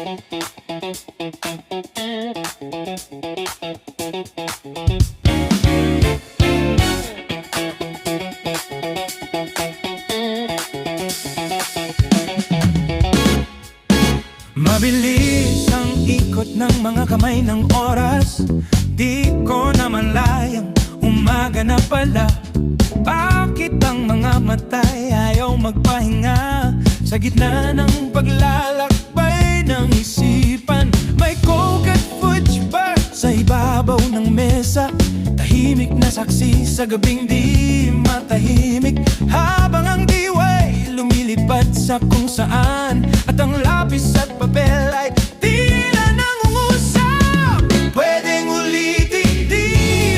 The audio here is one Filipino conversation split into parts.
Mabilis ang ikot ng mga kamay ng oras. Di ko naman layang umaga na pala. Bakit ang mga mata'y ayaw magpahinga? Sa gitna ng paglalakbay ng isipan, may coke at fudge bar sa ibabaw ng mesa. Tahimik na saksi sa gabing di matahimik, habang ang diway lumilipad sa kung saan, at ang lapis at papel ay tila nangungusap. Pwedeng ulitin, di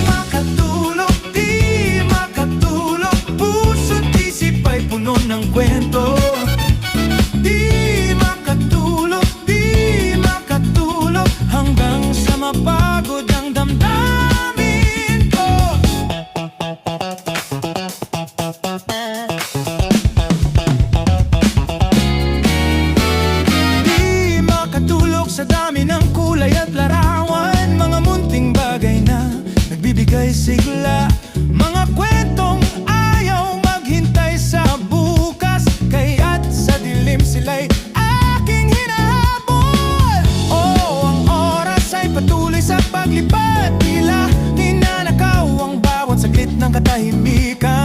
makatulog, di makatulog. Puso't isip ay puno ng kwento. Di makatulog, di makatulog, hanggang sa mapagod ang damdamin ko. Di makatulog sa dami ng kulay at larawan, mga munting bagay na nagbibigay sigla, mga kwentong ayaw maghintay sa bukas, kaya't sa dilim sila'y aking hinahabol. Oh, ang oras ay patuloy sa paglipad, tila ninanakaw ang bawat saglit ng katahimikan.